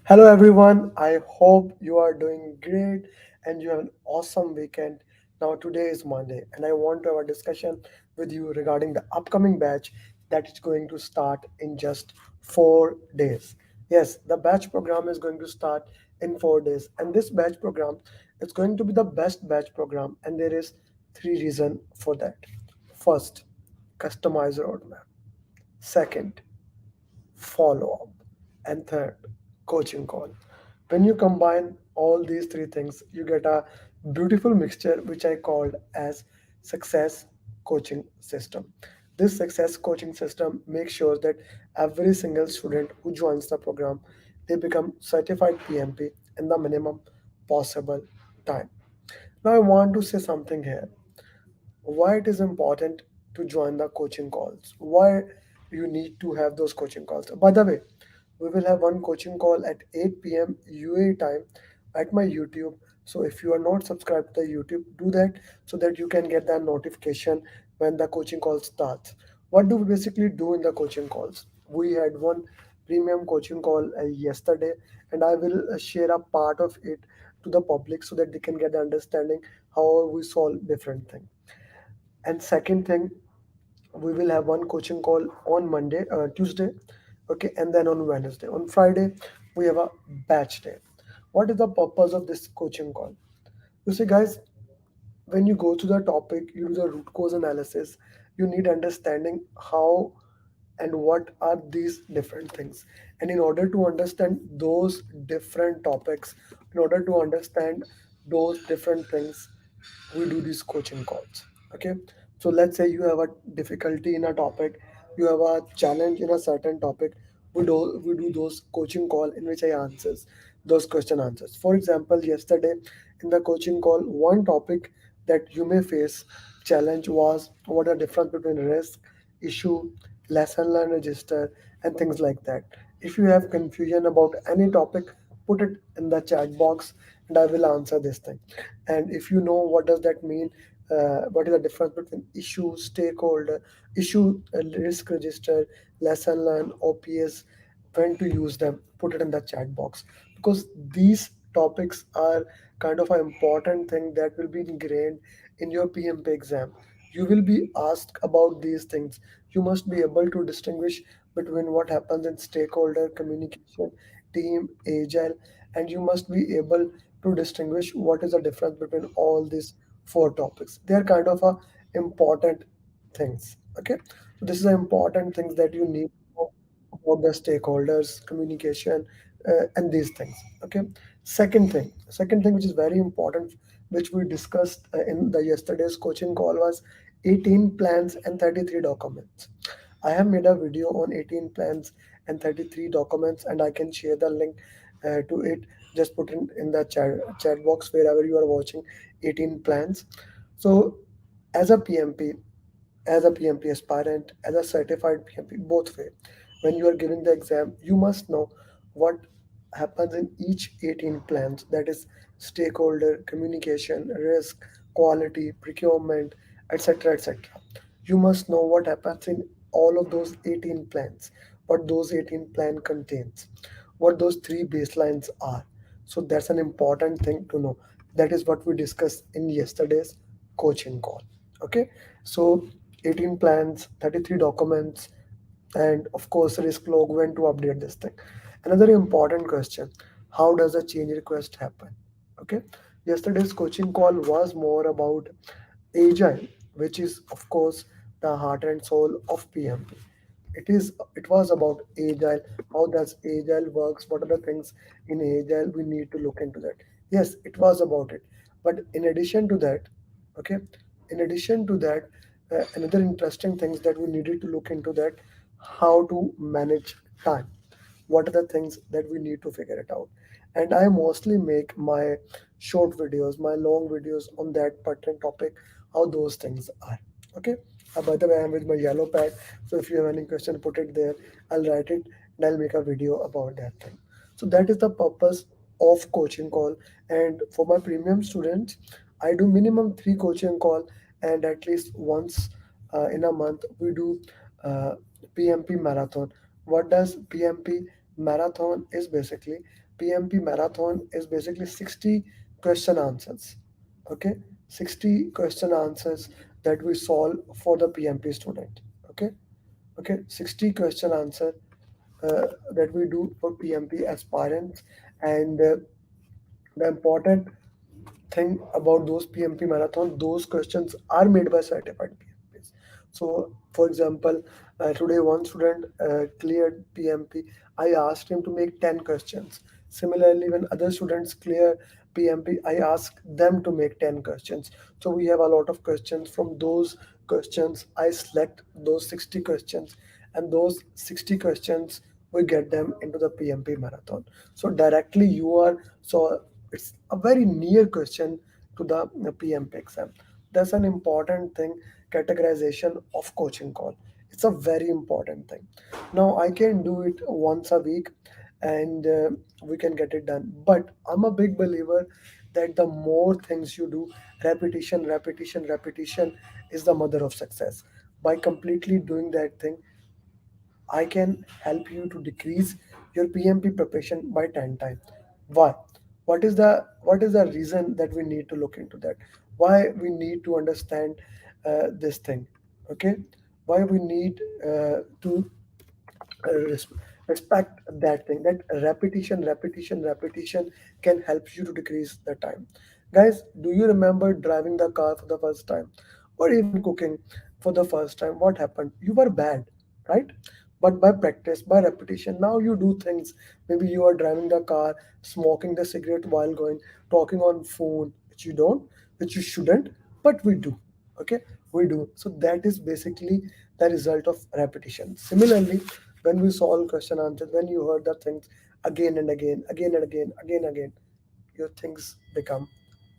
Hello, everyone. I hope you are doing great and you have an awesome weekend. Now, today is Monday, and I want to have a discussion with you regarding the upcoming batch that is going to start in just 4 days. Yes, the batch program is going to start in 4 days, and this batch program is going to be the best batch program, and there is three reasons for that. First, customize roadmap. Second, follow up, and third, coaching call. When you combine all these three things, you get a beautiful mixture which I called as success coaching system. This success coaching system makes sure that every single student who joins the program, they become certified PMP in the minimum possible time. Now I want to say something here, why it is important to join the coaching calls, why you need to have those coaching calls. By the way, we will have one coaching call at 8 p.m. UAE time at my YouTube. So if you are not subscribed to the YouTube, do that so that you can get that notification when the coaching call starts. What do we basically do in the coaching calls? We had one premium coaching call yesterday, and I will share a part of it to the public so that they can get the understanding how we solve different things. And second thing, we will have one coaching call on Tuesday, okay, and then on Wednesday. On Friday, we have a batch day. What is the purpose of this coaching call? You see, guys, when you go to the topic, you do the root cause analysis. You need understanding how and what are these different things. And in order to understand those different topics, in order to understand those different things, we do these coaching calls. Okay, so let's say you have a difficulty in a topic, you have a challenge in a certain topic. We do those coaching call in which I answers those question answers. For example, yesterday in the coaching call, one topic that you may face challenge was what are the difference between risk, issue, lesson learn register, and things like that. If you have confusion about any topic, put it in the chat box and I will answer this thing. And if you know what does that mean, what is the difference between issue, stakeholder, issue, risk register, lesson learn, OPS, when to use them, put it in the chat box, because these topics are kind of an important thing that will be ingrained in your PMP exam. You will be asked about these things. You must be able to distinguish between what happens in stakeholder communication, team, agile, and you must be able to distinguish what is the difference between all these four topics. They are kind of a important things. Okay, so this is the important things that you need to know about the stakeholders, communication, and these things. Okay, second thing which is very important, which we discussed in the yesterday's coaching call, was 18 plans and 33 documents. I have made a video on 18 plans and 33 documents, and I can share the link to it. Just put in the chat box wherever you are watching 18 plans. So, as a PMP, as a PMP aspirant, as a certified PMP, both way, when you are giving the exam, you must know what happens in each 18 plans, that is stakeholder, communication, risk, quality, procurement, etc. etc. You must know what happens in all of those 18 plans, what those 18 plan contains, what those three baselines are. So that's an important thing to know. That is what we discussed in yesterday's coaching call. Okay, so 18 plans, 33 documents, and of course risk log, when to update this thing. Another important question, how does a change request happen? Okay, yesterday's coaching call was more about agile, which is of course the heart and soul of PMP. It was about agile, how does agile works, what are the things in agile we need to look into that. Yes, it was about it, but in addition to that, okay, in addition to that, another interesting things that we needed to look into that, how to manage time, what are the things that we need to figure it out. And I mostly make my short videos, my long videos on that pertinent topic, how those things are. Okay, by the way, I'm with my yellow pad, so if you have any question, put it there, I'll write it and I'll make a video about that thing. So that is the purpose of coaching call. And for my premium students, I do minimum 3 coaching call, and at least once in a month we do uh, PMP marathon. What does PMP marathon is? Basically, PMP marathon is basically 60 question answers. Okay, 60 question answers that we solve for the PMP student. Okay, okay, 60 question answer that we do for PMP aspirants, and the important thing about those PMP marathon, those questions are made by certified PMPs. So, for example, today one student cleared PMP. I asked him to make 10 questions. Similarly, when other students clear PMP, I ask them to make 10 questions. So we have a lot of questions. From those questions, I select those 60 questions, and those 60 questions we get them into the PMP marathon. So directly you are, so it's a very near question to the PMP exam. That's an important thing. Categorization of coaching call, it's a very important thing. Now I can do it once a week, and we can get it done, but I'm a big believer that the more things you do, repetition is the mother of success. By completely doing that thing, I can help you to decrease your PMP preparation by 10 times. Why? What is the reason that we need to look into that? Why we need to understand this thing? Okay, why we need to res- respect that thing, that repetition can help you to decrease the time. Guys, do you remember driving the car for the first time, or even cooking for the first time? What happened? You were bad, right? But by practice, by repetition, now you do things. Maybe you are driving the car, smoking the cigarette while going, talking on phone, which you don't, which you shouldn't, but we do. Okay, we do. So that is basically the result of repetition. Similarly, when we solve question answers, when you heard the things again and again, again, your things become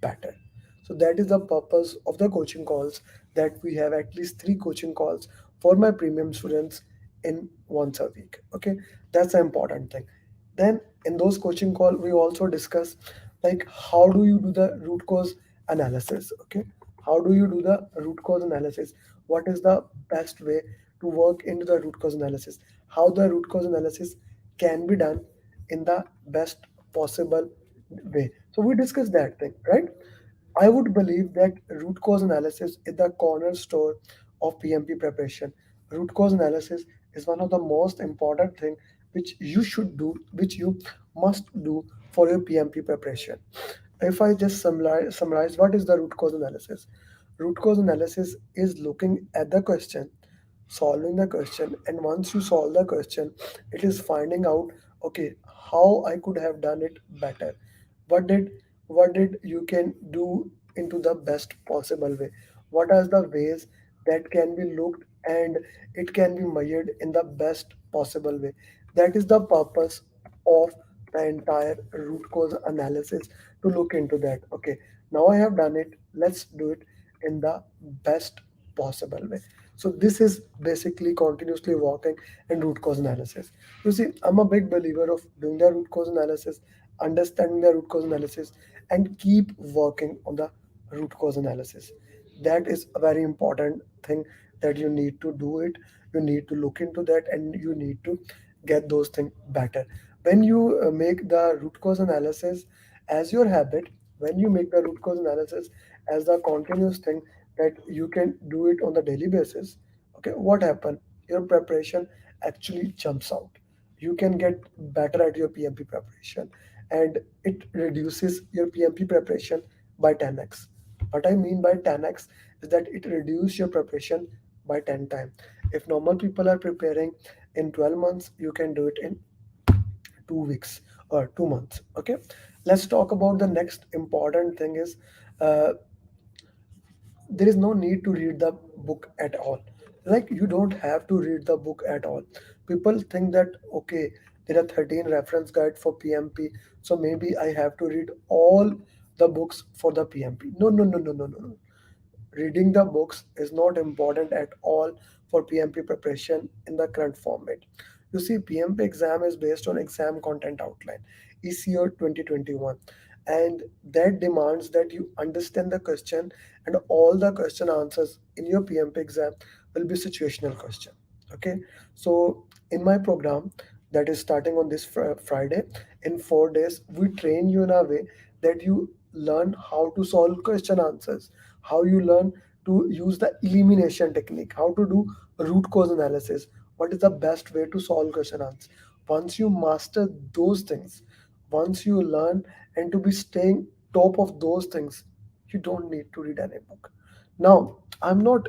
better. So that is the purpose of the coaching calls, that we have at least three coaching calls for my premium students in once a week. Okay, that's an important thing. Then in those coaching call, we also discuss like how do you do the root cause analysis. Okay, how do you do the root cause analysis? What is the best way to work into the root cause analysis? How the root cause analysis can be done in the best possible way. So we discussed that thing, right? I would believe that root cause analysis is the cornerstone of PMP preparation. Root cause analysis is one of the most important thing which you should do, which you must do for your PMP preparation. If I just summarize what is the root cause analysis? Root cause analysis is looking at the question, solving the question, and once you solve the question, it is finding out, okay, how I could have done it better. What did what did you can do into the best possible way? What are the ways that can be looked and it can be measured in the best possible way? That is the purpose of the entire root cause analysis, to look into that. Okay, now I have done it, let's do it in the best possible way. So this is basically continuously working in root cause analysis. You see, I'm a big believer of doing the root cause analysis, understanding the root cause analysis, and keep working on the root cause analysis. That is a very important thing, that you need to do it. You need to look into that, and you need to get those things better. When you make the root cause analysis as your habit, when you make the root cause analysis as the continuous thing that you can do it on the daily basis, okay, what happen? Your preparation actually jumps out. You can get better at your PMP preparation, and it reduces your PMP preparation by 10x. What I mean by 10x is that it reduces your preparation by 10 times. If normal people are preparing in 12 months, you can do it in 2 weeks or 2 months. Okay, let's talk about the next important thing is, uh, there is no need to read the book at all. Like, you don't have to read the book at all. People think that, okay, there are 13 reference guide for PMP, so maybe I have to read all the books for the PMP. No, no, no, no, no, no, no. Reading the books is not important at all for PMP preparation in the current format. You see, PMP exam is based on exam content outline, ECO 2021, and that demands that you understand the question, and all the question answers in your PMP exam will be situational question. Okay, so in my program, that is starting on this Friday. In 4 days, we train you in a way that you learn how to solve question answers, how you learn to use the elimination technique, how to do root cause analysis, what is the best way to solve question answers. Once you master those things, once you learn and to be staying top of those things, you don't need to read any book. Now, I'm not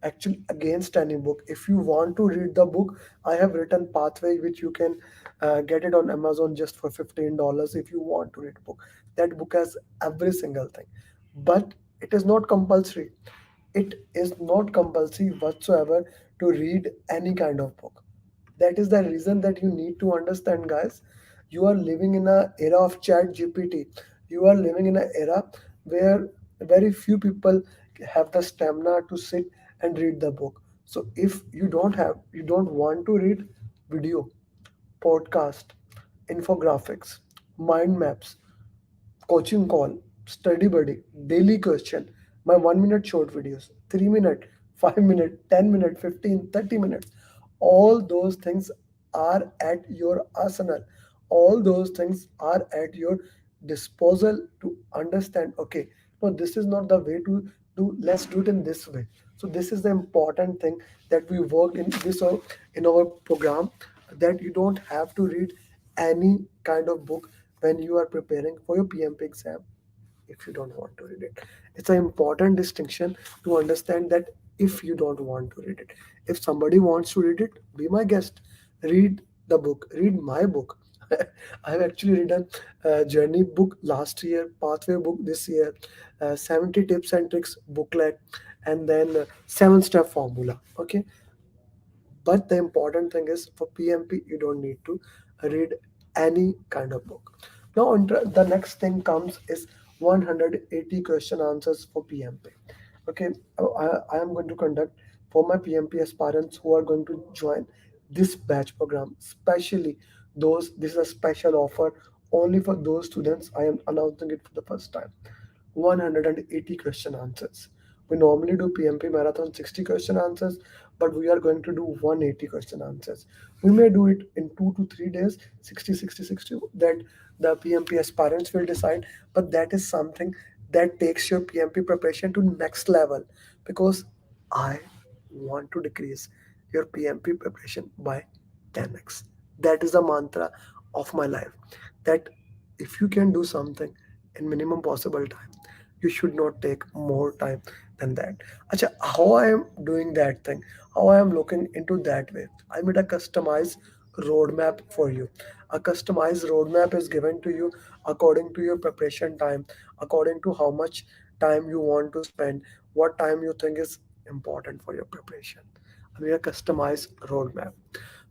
actually against any book. If you want to read the book, I have written pathway which you can get it on Amazon just for $15 if you want to read book. That book has every single thing, but it is not compulsory. It is not compulsory whatsoever to read any kind of book. That is the reason that you need to understand, guys. You are living in a era of chat GPT. You are living in an era where very few people have the stamina to sit and read the book. So if you don't want to read video, podcast, infographics, mind maps, coaching call, study buddy, daily question, my 1 minute short videos, 3 minute, 5 minute, 10 minute, 15, 30 minutes. All those things are at your arsenal. All those things are at your disposal to understand. Okay, no, this is not the way to do, let's do it in this way. So this is the important thing that we worked in this in our program, that you don't have to read any kind of book when you are preparing for your PMP exam if you don't want to read it. It's an important distinction to understand that if you don't want to read it. If somebody wants to read it, be my guest. Read the book. Read my book. I have actually written a journey book last year, pathway book this year, 70 tips and tricks booklet, and then 7 step formula. Okay, but the important thing is for PMP, you don't need to read any kind of book. Now, the next thing comes is 180 question answers for PMP. Okay, I am going to conduct for my PMP aspirants who are going to join this batch program, especially those, this is a special offer only for those students. I am announcing it for the first time. 180 question answers. We normally do PMP marathon 60 question answers, but we are going to do 180 question answers. We may do it in 2 to 3 days, 60, 60, 60, that the PMP aspirants will decide, but that is something that takes your PMP preparation to next level, because I want to decrease your PMP preparation by 10x. That is the mantra of my life. That if you can do something in minimum possible time, you should not take more time than that. Acha, how I am doing that thing, how I am looking into that way, I made a customized roadmap for you. A customized roadmap is given to you according to your preparation time, according to how much time you want to spend, what time you think is important for your preparation. I mean a customized roadmap.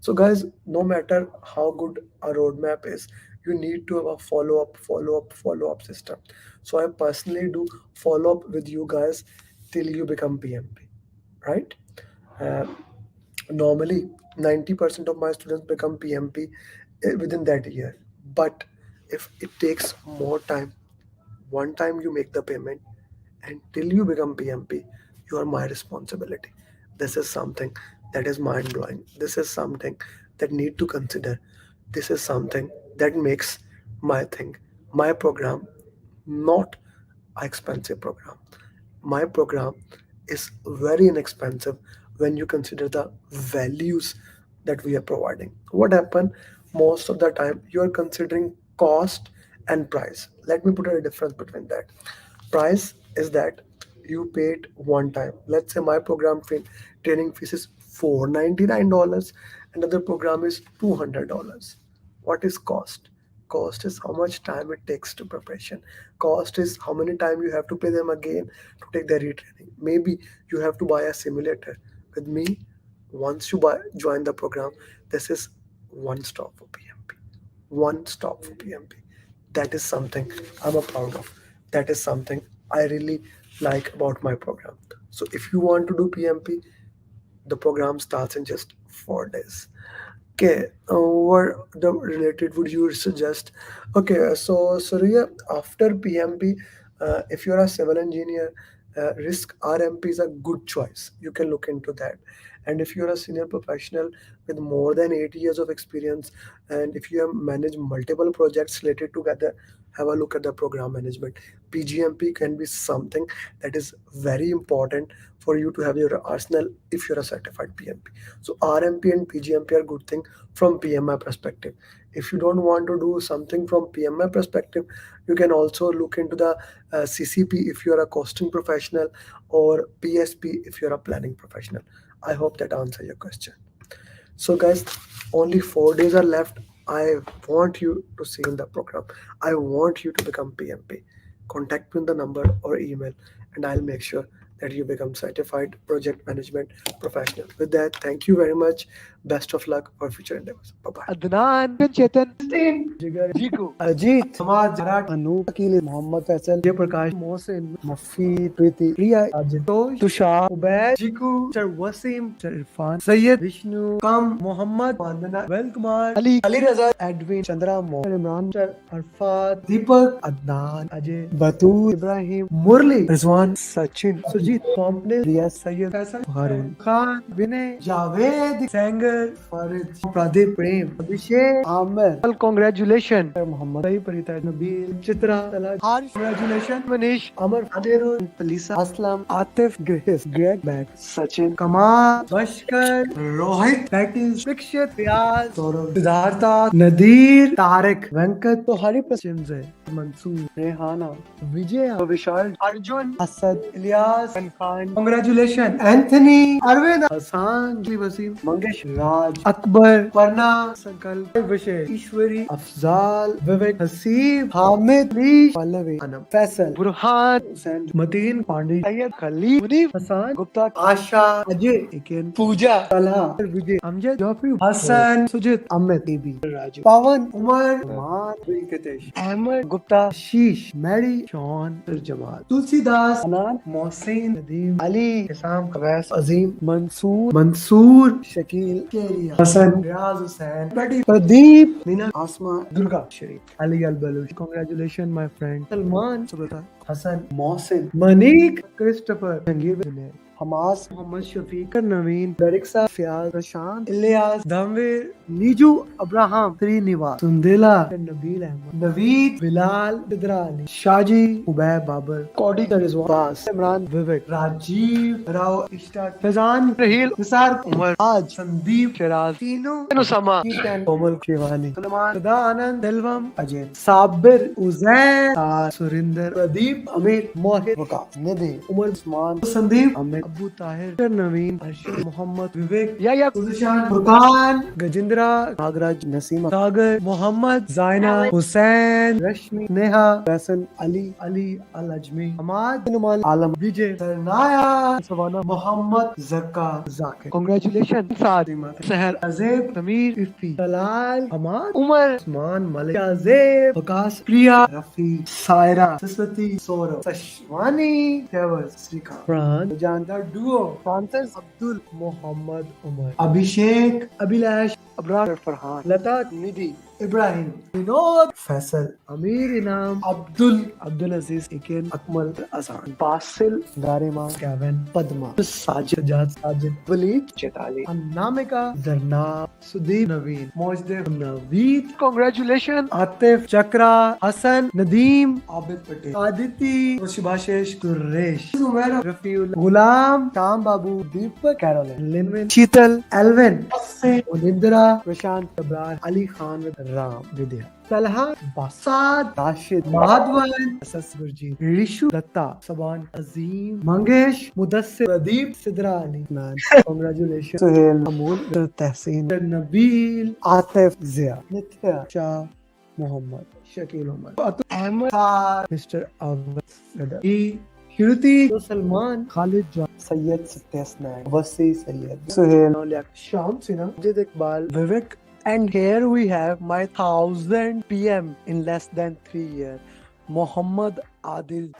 So, guys, no matter how good a roadmap is, you need to have a follow up system. So, I personally do follow up with you guys till you become PMP, right? Uh, Normally, 90% of my students become PMP within that year. But if it takes more time, one time you make the payment until you become PMP, you are my responsibility. This is something that is mind blowing. This is something that need to consider. This is something that makes my thing, my program, not an expensive program. My program is very inexpensive when you consider the values that we are providing. What happen most of the time, you are considering cost and price. Let me put a difference between that. Price is that you paid one time. Let's say my program fee, training fees is $499, another program is $200. What is cost? Cost is how much time it takes to preparation. Cost is how many time you have to pay them again to take the retraining. Maybe you have to buy a simulator. With me, once you join the program, this is one stop for PMP. One stop for PMP. That is something I'm a proud of. That is something I really like about my program. So if you want to do PMP, the program starts in just 4 days. Okay, what the related would you suggest? Okay, so Surya, after PMP, if you're a civil engineer, risk RMP is a good choice. You can look into that. And if you're a senior professional with more than 8 years of experience, and if you have managed multiple projects related together, have a look at the program management. PGMP can be something that is very important for you to have your arsenal if you're a certified PMP. So RMP and PGMP are good thing from PMI perspective. If you don't want to do something from PMI perspective, you can also look into the CCP if you're a costing professional, or PSP if you're a planning professional. I hope that answers your question. So, guys, only 4 days are left. I want you to see in the program. I want you to become PMP. Contact me in the number or email, and I'll make sure that you become certified project management professional. With that, thank you very much. Best of luck for future endeavors. Bye bye. Adnan, Chetan, Jigar, Jiku, Ajit, Samaj, Jarat, Anoop, Akil, Mohammed Faisal, Jay Prakash, Mohsin, Mafi, Preeti, Priya, Ajit, Tosh, Tushar, Ubaid, Jiku, Sir Wasim, Sir Irfan, Sayyid, Vishnu, Kam, Mohammed, Vandana, Vel Kumar, Ali Raza, Edwin, Chandra, Mohammed Imran, Sir Arfat, Deepak, Adnan, Ajay, Batul, Ibrahim, Murli, Rizwan, Sachin, Sujit, Compne, Riyaz, Sayyid, Faisal, Harun, Khan, Vinay, Javed, Sanger, Farid, Pradeep, Prem, Abhishek, Amir. well, congratulations. Muhammad Saeed, Parita, Nabil, Chitra, Talaj, Harish, congratulations, Manish, Amar, Adirul, Lisa, Aslam, Atif, Grace, Greg, Matt, Sachin, Kamal, Bashkar, Rohit, Patis, Vikshit, Riaz, Saurav, Siddhartha, Nadir, Tarek, Venkat, तो हरी पसंद है Mansoor, Rehana, Vijay, Vishal, Arjun, Asad, Ilyas, Khan, congratulations, Anthony, Arvind, Hassan, Waseem, Mangesh, Raj, Akbar, Parna, Sankalp, Vishay, Ishwari, Afzal, Vivek, Haseeb, Hamid, लीश, Pallavi, Anam, Faisal, Burhan, Hussain, Mateen, Pandey, Syed Khalid, Munif, Hassan, Gupta, Asha, Ajay, इकेन, Pooja, Talha, Vijay, Amjad, Jafri, Hasan, Sujit, Amit, TB, Raju, Pawan, Umar, Maan, Venkatesh, Ahmed, Gupta, शीश, Mary, Sean, Jamal, Tulsidas, Anan, Mohsin, Nadeem, Ali, Hisam, Awais, अजीम, मंसूर, शकील, केरिया, हसन, रियाज हुसैन, प्रदीप, मीना, आसमा, दुर्गा, शरीफ, अली अल Baloch, congratulations my friend, Salman, सुबता, Hasan, Mohsin, मनीक, Christopher, Jangir, Junaid, Hamas, Mohammad Shafiq, नवीन, दरिक्सा, फियाज, प्रशांत, Ilyas, धमवीर, Niju, Abraham, Srinivas, सुंदेला, Nabeel Ahmad, Naveed, Bilal, सिद्रानी, Shaji, Ubaid, Babar, कौडी, Rizwan, Imran, विवेक, राजीव, राव, इश्ताक, फैजान, रहील, निसार, उमर, आज, संदीप, शिराज, तीनों, उसामा, कीर्तन, कोमल, शिवानी, सलमान, सदा, आनंद, दिलवम, अजय, साबिर, उजैर, तार, सुरिंदर, प्रदीप, अमीर, मोहित, वकास, निधि, उमर, उस्मान, संदीप, अमित, अबू ताहिर, नवीन, अर्शद, मोहम्मद, विवेक, Yaya, गुलशान, फुरकान, गजेंद्रा, नागराज, नसीमा, सागर, मोहम्मद, जायना, हुसैन, रश्मि, नेहा, फैसल, अली अल अजमी, हमाद, नुमान, आलम, विजय, सरनाया, सवाना, मोहम्मद, जक्का, जाकिर, congratulations, Saad, Seher, अजेब, Samir, इफ्ती, तलाल, हमाद, Umar, उस्मान, मलिक, अजेब, वकास, प्रिया, रफी, सायरा, सरस्वती, सौरभ, सशवानी, फैवज, श्रीकांत, प्राण, जानदार डुओ, फ्रांसिस, अब्दुल, मोहम्मद, उमर, अभिषेक, अभिलाष, अब्रार, फरहान, लता, निधि, इब्राहिम, विनोद, फैसल, अमीर, इनाम, अब्दुल अजीज, इकेन, अकमल, असान, बासिल, गारिमा, कैवन, पद्मा, साजिद, वलीद, चेताली, अनामिका, जरनाब, सुदीप, नवीन, मोजदेव, नवीद, congratulations, आतिफ, चक्रा, हसन, नदीम, आबिद पटेल, आदिति, शुभाशीष, कुरेश, उमैर, रफीउल, गुलाम, शाम बाबू, दीपक, कैरोलिन, लिनविन, शीतल, एल्विन, उनिंद्रा, प्रशांत, अब्रार, अली खान, राम, विद्या, तलहा, बासाद, राशिद, माधवन, ससगुरजी, ऋषु, दत्ता, सबान, अजीम, मंगेश, मुदस्सिर, प्रदीप, सिद्रा अली, कांग्रेचुलेशन, सुहेल, अमूल, तहसीन, नबील, आतिफ, जिया, नित्या, शाह, मोहम्मद, शकील उमर, अहमद, मिस्टर अवध, श्रुति, सलमान, खालिद, सैयद, सत्यस्नैन, वसी, सैयद, सुहेल, शाम सिन्हा, अजित इकबाल, विवेक. And here we have my 1000 PM in less than 3 years, Muhammad Adil.